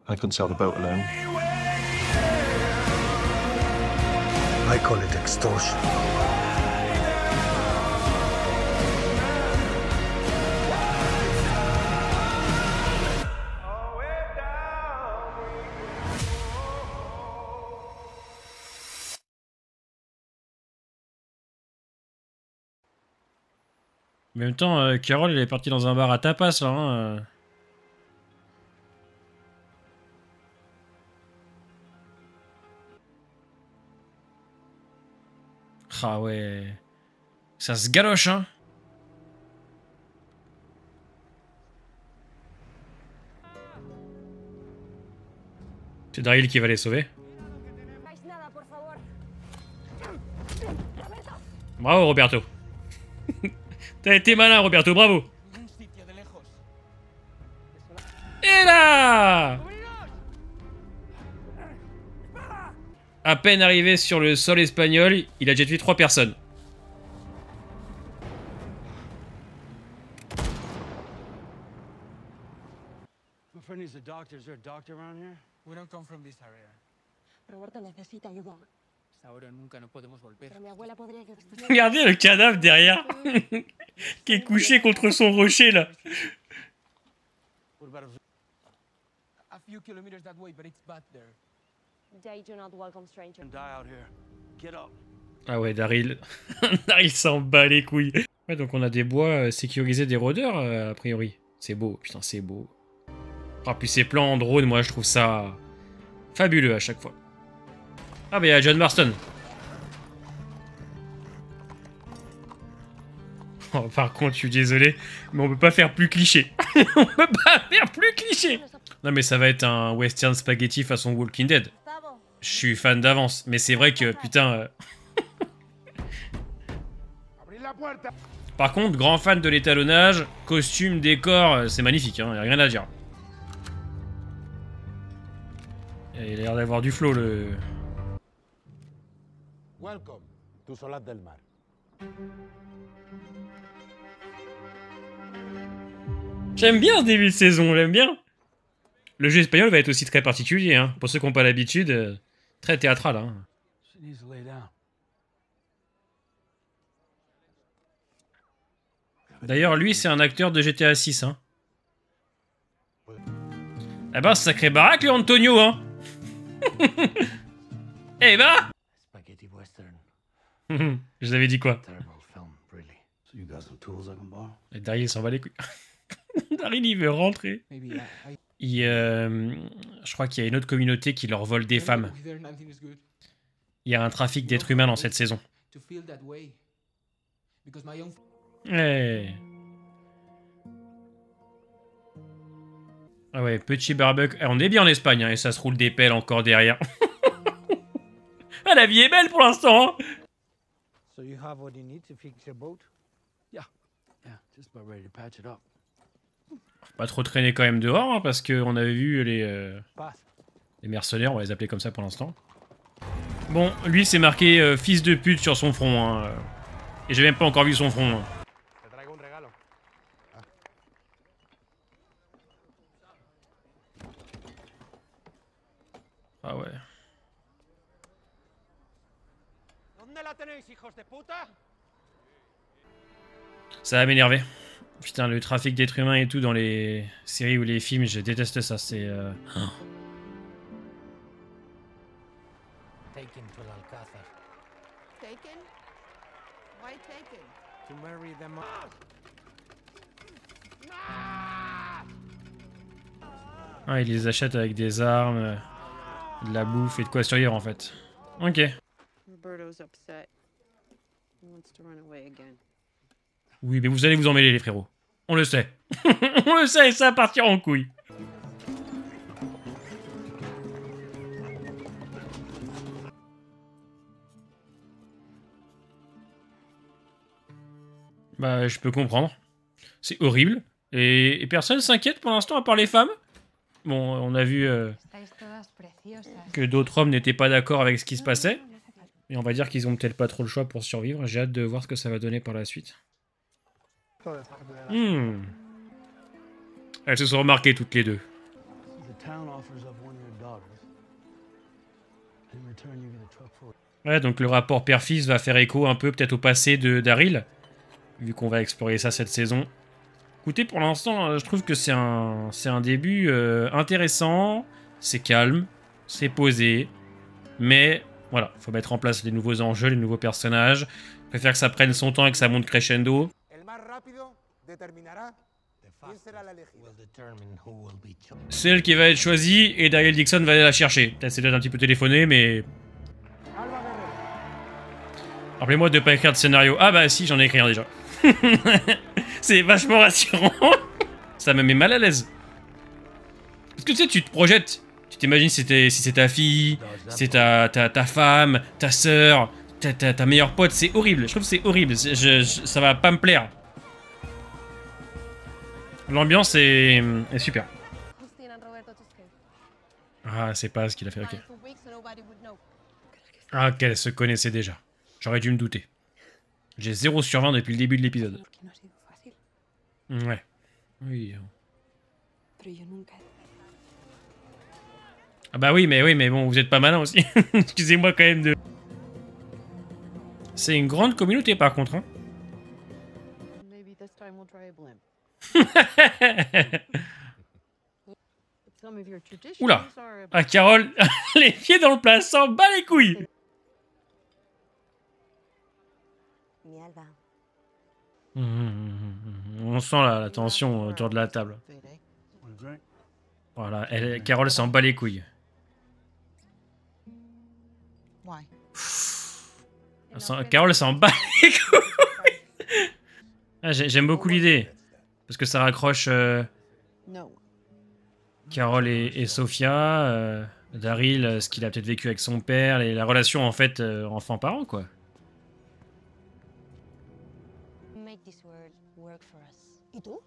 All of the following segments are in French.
I couldn't sail the boat alone. I call it extortion. En même temps, Carole, elle est partie dans un bar à tapas, là. Hein. Ah ouais. Ça se galoche, hein. C'est Daryl qui va les sauver. Bravo, Roberto. T'as été malin, Roberto, bravo. Et là! À peine arrivé sur le sol espagnol, il a déjà tué 3 personnes. Regardez le cadavre derrière, qui est couché contre son rocher là. Ah ouais, Daryl. Daryl s'en bat les couilles. Ouais, donc on a des bois sécurisés des rôdeurs, a priori. C'est beau, putain, c'est beau. Ah, puis ces plans en drone, moi je trouve ça fabuleux à chaque fois. Ah bah il y a John Marston. Oh, par contre, je suis désolé, mais on peut pas faire plus cliché. On peut pas faire plus cliché. Non mais ça va être un western spaghetti façon Walking Dead. Je suis fan d'avance, mais c'est vrai que, putain... Par contre, grand fan de l'étalonnage, costume, décor, c'est magnifique, hein, y a rien à dire. Et il a l'air d'avoir du flow, le... Welcome to Solat del Mar. J'aime bien ce début de saison, j'aime bien. Le jeu espagnol va être aussi très particulier, hein. Pour ceux qui n'ont pas l'habitude, très théâtral, hein. D'ailleurs, lui, c'est un acteur de GTA 6, hein. Eh ben, sacré baraque, le Antonio, hein. Eh ben. Je vous avais dit quoi? Et Daryl s'en va les couilles. Daryl, il veut rentrer. Je crois qu'il y a une autre communauté qui leur vole des femmes. Il y a un trafic d'êtres humains dans cette saison. Hey. Ah ouais, petit barbecue. On est bien en Espagne, hein, et ça se roule des pelles encore derrière. Ah, la vie est belle pour l'instant, hein. So you have what you need to fix your boat? Yeah, just about ready to patch it up. Faut pas trop traîner quand même dehors, hein, parce qu'on avait vu les mercenaires, on va les appeler comme ça pour l'instant. Bon, lui c'est marqué fils de pute sur son front, hein. Et j'ai même pas encore vu son front. Hein. Ah ouais. Ça va m'énerver. Putain, le trafic d'êtres humains et tout dans les séries ou les films, je déteste ça, c'est... Taken to l'Alcázar. Taken? Why taken? To marry them. Ah, ils les achètent avec des armes, de la bouffe et de quoi survivre en fait. Ok. Roberto's upset. He wants to run away again. Oui, mais vous allez vous emmêler les frérots. On le sait. On le sait et ça va partir en couille. Bah, je peux comprendre. C'est horrible. Et personne s'inquiète pour l'instant à part les femmes. Bon, on a vu que d'autres hommes n'étaient pas d'accord avec ce qui se passait. Et on va dire qu'ils ont peut-être pas trop le choix pour survivre. J'ai hâte de voir ce que ça va donner par la suite. Elles se sont remarquées toutes les deux. The town offers up one of your daughters. In return, you get a truck full. Ouais, donc le rapport père-fils va faire écho un peu peut-être au passé de Daryl, vu qu'on va explorer ça cette saison. Écoutez, pour l'instant, je trouve que c'est un début intéressant, c'est calme, c'est posé, mais voilà, faut mettre en place les nouveaux enjeux, les nouveaux personnages. Je préfère que ça prenne son temps et que ça monte crescendo. El más rápido determinará quién será la elegida. Will determine who will be chosen. C'est elle qui va être choisie et Daryl Dixon va aller la chercher. Peut-être c'est peut-être un petit peu téléphoné, mais... Alba Guerrero. Rappelez-moi de pas écrire de scénario. Ah bah si, j'en ai écrit un déjà. C'est vachement rassurant. Ça me met mal à l'aise. Parce que tu sais, tu te projettes. Tu t'imagines si c'est ta fille, si c'est ta femme, ta sœur, ta meilleure pote. C'est horrible. Je trouve que c'est horrible. Ça va pas me plaire. L'ambiance est super. Christine and Roberto Tusquet. Ah, c'est pas ce qu'il a fait, ok. Married for weeks so nobody would know. Ah, qu'elle se connaissait déjà. J'aurais dû me douter. J'ai 0 sur 20 depuis le début de l'épisode. Porque no ha sido fácil, Ouais. Oui. pero yo nunca. Ah bah oui, mais bon, vous êtes pas malin aussi. Excusez-moi quand même de... C'est une grande communauté par contre, hein. Maybe this time we'll try a blimp. But some of your traditions Oula. are a Ah, Carole, les pieds dans le plat, s'en bat les couilles. Mi Alba. On sent la tension autour de la table. bit, eh? Want a drink? Voilà, Carole s'en bat les couilles. Why? Carole s'en bat les couilles. Ah, j'aime beaucoup l'idée. Parce que ça raccroche No. Carole et Sophia, Daryl, ce qu'il a peut-être vécu avec son père, et la relation en fait enfant-parent quoi. Make this world work for us. ¿Y tú?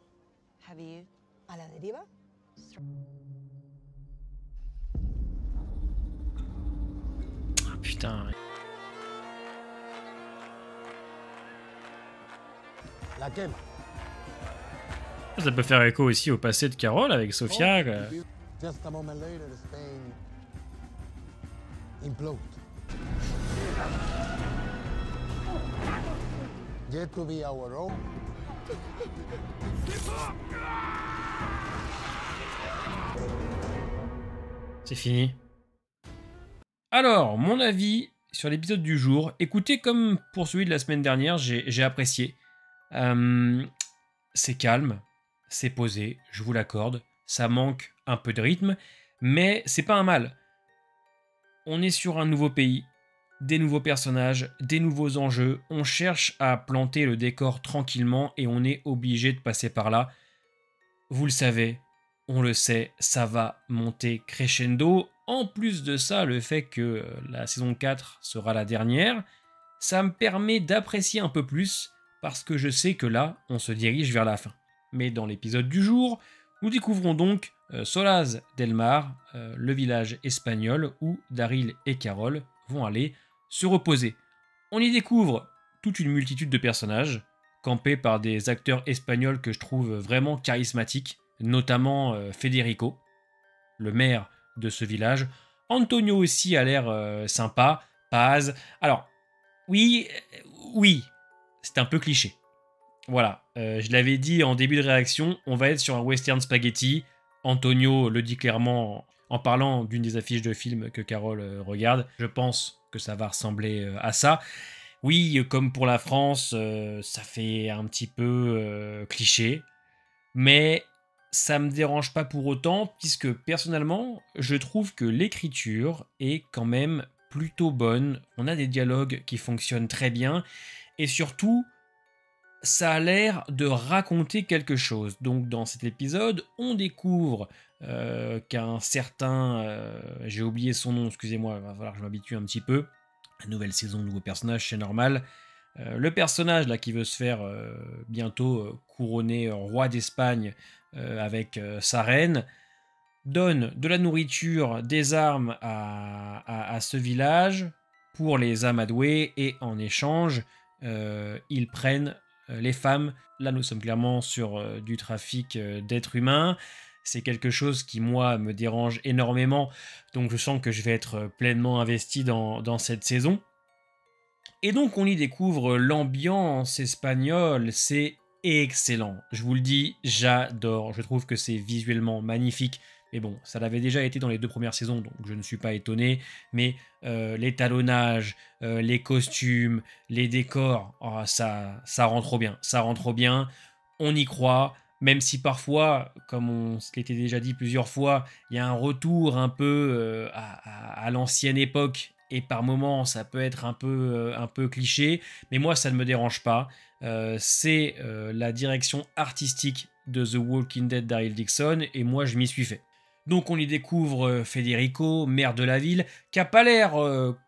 Have you? ¿A la deriva? Ah putain. La quema. Ça peut faire écho aussi au passé de Carole avec Sophia. Quoi. Just a moment later, Spain implode. Yet to be our own. C'est fini. Alors, mon avis sur l'épisode du jour. Écoutez, comme pour celui de la semaine dernière, j'ai apprécié. C'est calme, c'est posé, je vous l'accorde. Ça manque un peu de rythme, mais c'est pas un mal. On est sur un nouveau pays, des nouveaux personnages, des nouveaux enjeux. On cherche à planter le décor tranquillement et on est obligé de passer par là. Vous le savez, on le sait, ça va monter crescendo. En plus de ça, le fait que la saison 4 sera la dernière, ça me permet d'apprécier un peu plus parce que je sais que là, on se dirige vers la fin. Mais dans l'épisode du jour, nous découvrons donc Solaz del Mar, le village espagnol où Daryl et Carole vont aller se reposer. On y découvre toute une multitude de personnages, campés par des acteurs espagnols que je trouve vraiment charismatiques, notamment Federico, le maire de ce village. Antonio aussi a l'air sympa, Paz. Alors, oui, c'est un peu cliché. Voilà, je l'avais dit en début de réaction, on va être sur un western spaghetti. Antonio le dit clairement en parlant d'une des affiches de film que Carole regarde. Je pense que ça va ressembler à ça. Oui, comme pour la France, ça fait un petit peu cliché, mais ça me dérange pas pour autant, puisque personnellement, je trouve que l'écriture est quand même plutôt bonne. On a des dialogues qui fonctionnent très bien, et surtout, ça a l'air de raconter quelque chose. Donc dans cet épisode, on découvre qu'un certain... j'ai oublié son nom, excusez-moi, il va falloir que je m'habitue un petit peu. Nouvelle saison, nouveau personnage, c'est normal. Le personnage là qui veut se faire bientôt couronner roi d'Espagne avec sa reine, donne de la nourriture, des armes à ce village pour les amadouer, et en échange, ils prennent les femmes. Là, nous sommes clairement sur du trafic d'êtres humains. c'est quelque chose qui, moi, me dérange énormément. Donc je sens que je vais être pleinement investi dans cette saison. Et donc on y découvre l'ambiance espagnole, c'est excellent. Je vous le dis, j'adore. Je trouve que c'est visuellement magnifique. Mais bon, ça l'avait déjà été dans les 2 premières saisons, donc je ne suis pas étonné. Mais l'étalonnage, les costumes, les décors, oh, ça rend trop bien. Ça rend trop bien. On y croit. Même si parfois, comme on se l'était déjà dit plusieurs fois, il y a un retour un peu à l'ancienne époque. Et par moments, ça peut être un peu cliché. Mais moi, ça ne me dérange pas. C'est la direction artistique de The Walking Dead d'Daryl Dixon. Et moi, je m'y suis fait. Donc on y découvre Federico, maire de la ville, qui n'a pas l'air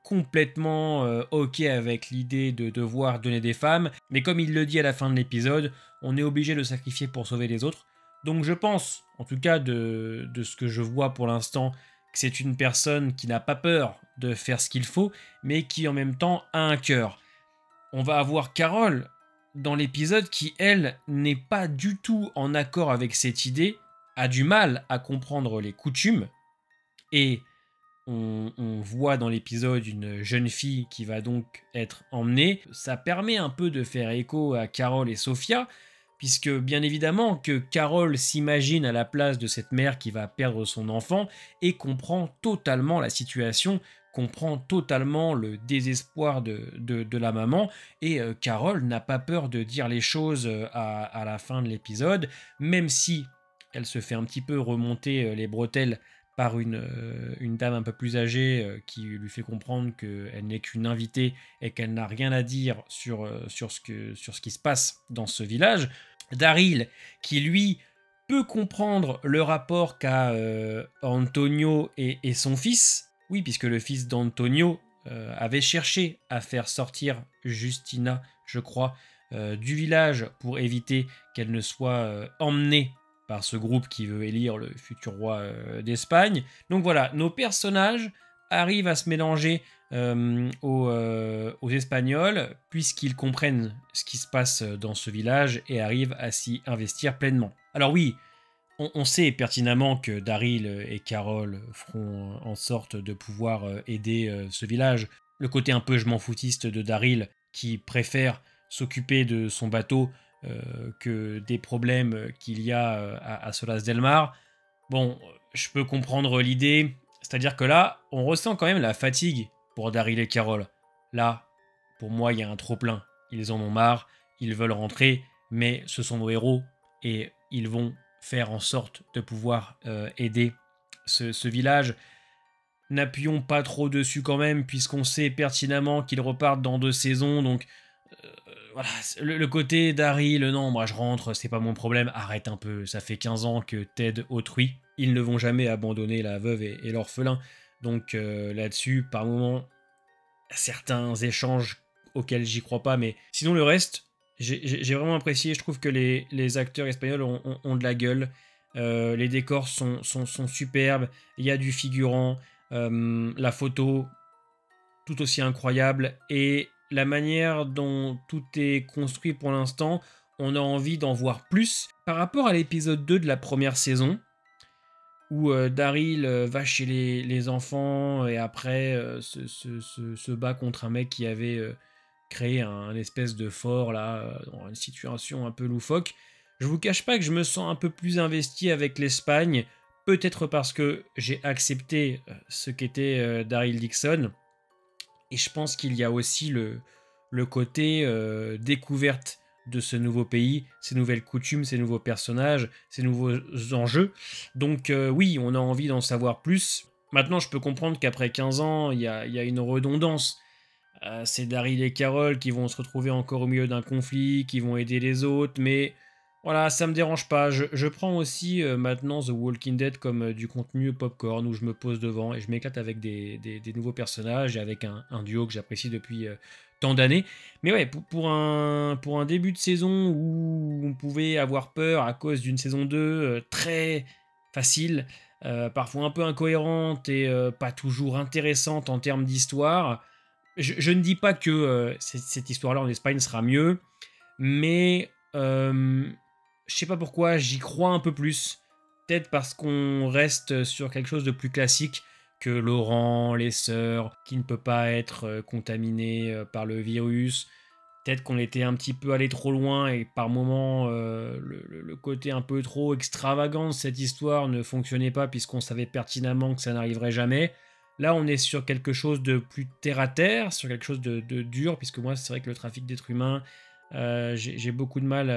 complètement ok avec l'idée de devoir donner des femmes, mais comme il le dit à la fin de l'épisode, on est obligé de le sacrifier pour sauver les autres. Donc je pense, en tout cas de ce que je vois pour l'instant, que c'est une personne qui n'a pas peur de faire ce qu'il faut, mais qui en même temps a un cœur. On va avoir Carol dans l'épisode qui, elle, n'est pas du tout en accord avec cette idée, a du mal à comprendre les coutumes, et on voit dans l'épisode une jeune fille qui va donc être emmenée. Ça permet un peu de faire écho à Carol et Sophia, puisque bien évidemment que Carol s'imagine à la place de cette mère qui va perdre son enfant et comprend totalement la situation, comprend totalement le désespoir de la maman, et Carol n'a pas peur de dire les choses à la fin de l'épisode, même si elle se fait un petit peu remonter les bretelles par une dame un peu plus âgée qui lui fait comprendre qu'elle n'est qu'une invitée et qu'elle n'a rien à dire sur ce qui se passe dans ce village. Daryl, qui lui peut comprendre le rapport qu'a Antonio et son fils, oui, puisque le fils d'Antonio avait cherché à faire sortir Justina, je crois, du village pour éviter qu'elle ne soit emmenée par ce groupe qui veut élire le futur roi d'Espagne. Donc voilà, nos personnages arrivent à se mélanger aux Espagnols, puisqu'ils comprennent ce qui se passe dans ce village et arrivent à s'y investir pleinement. Alors oui, on sait pertinemment que Daryl et Carol feront en sorte de pouvoir aider ce village. Le côté un peu je m'en foutiste de Daryl, qui préfère s'occuper de son bateau que des problèmes qu'il y a à Solas del Mar. Bon, je peux comprendre l'idée, c'est-à-dire que là, on ressent quand même la fatigue pour Daryl et Carol. Là, pour moi, il y a un trop-plein. Ils en ont marre, ils veulent rentrer, mais ce sont nos héros, et ils vont faire en sorte de pouvoir aider ce village. N'appuyons pas trop dessus quand même, puisqu'on sait pertinemment qu'ils repartent dans 2 saisons, donc voilà, le côté Daryl, non, moi je rentre, c'est pas mon problème, arrête un peu, ça fait 15 ans que t'aides autrui, ils ne vont jamais abandonner la veuve et l'orphelin, donc là-dessus, par moment, certains échanges auxquels j'y crois pas, mais sinon le reste, j'ai vraiment apprécié, je trouve que les acteurs espagnols ont de la gueule, les décors sont superbes, il y a du figurant, la photo, tout aussi incroyable, et la manière dont tout est construit pour l'instant, on a envie d'en voir plus. Par rapport à l'épisode 2 de la première saison, où Daryl va chez les enfants et après se bat contre un mec qui avait créé un espèce de fort là, dans une situation un peu loufoque, je vous cache pas que je me sens un peu plus investi avec l'Espagne, peut-être parce que j'ai accepté ce qu'était Daryl Dixon. Et je pense qu'il y a aussi le côté découverte de ce nouveau pays, ces nouvelles coutumes, ces nouveaux personnages, ces nouveaux enjeux. Donc oui, on a envie d'en savoir plus. Maintenant, je peux comprendre qu'après 15 ans, il y a une redondance. C'est Daryl et Carol qui vont se retrouver encore au milieu d'un conflit, qui vont aider les autres, mais voilà, ça me dérange pas. Je prends aussi maintenant The Walking Dead comme du contenu popcorn où je me pose devant et je m'éclate avec des nouveaux personnages et avec un duo que j'apprécie depuis tant d'années. Mais ouais, pour un début de saison où on pouvait avoir peur à cause d'une saison 2 très facile, parfois un peu incohérente et pas toujours intéressante en termes d'histoire, je ne dis pas que cette histoire-là en Espagne sera mieux, mais je sais pas pourquoi, j'y crois un peu plus. peut-être parce qu'on reste sur quelque chose de plus classique que Laurent, les sœurs, qui ne peut pas être contaminé par le virus. Peut-être qu'on était un petit peu allé trop loin et par moments le côté un peu trop extravagant de cette histoire ne fonctionnait pas puisqu'on savait pertinemment que ça n'arriverait jamais. Là, on est sur quelque chose de plus terre-à-terre, sur quelque chose de dur, puisque moi, c'est vrai que le trafic d'êtres humains, j'ai beaucoup de mal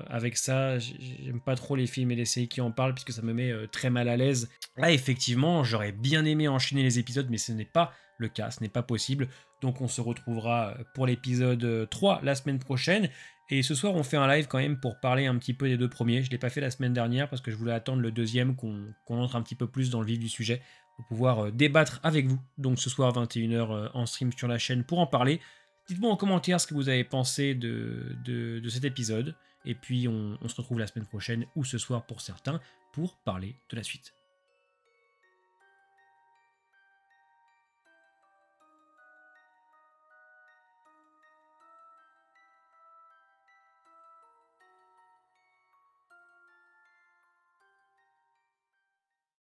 avec ça. J'aime pas trop les films et les séries qui en parlent, puisque ça me met très mal à l'aise. Là, effectivement, j'aurais bien aimé enchaîner les épisodes, mais ce n'est pas le cas, ce n'est pas possible. Donc on se retrouvera pour l'épisode 3 la semaine prochaine. Et ce soir, on fait un live quand même pour parler un petit peu des 2 premiers. Je ne l'ai pas fait la semaine dernière parce que je voulais attendre le deuxième, qu'on entre un petit peu plus dans le vif du sujet pour pouvoir débattre avec vous. Donc ce soir 21h en stream sur la chaîne pour en parler. Dites-moi en commentaire ce que vous avez pensé de cet épisode. Et puis on se retrouve la semaine prochaine ou ce soir pour certains pour parler de la suite.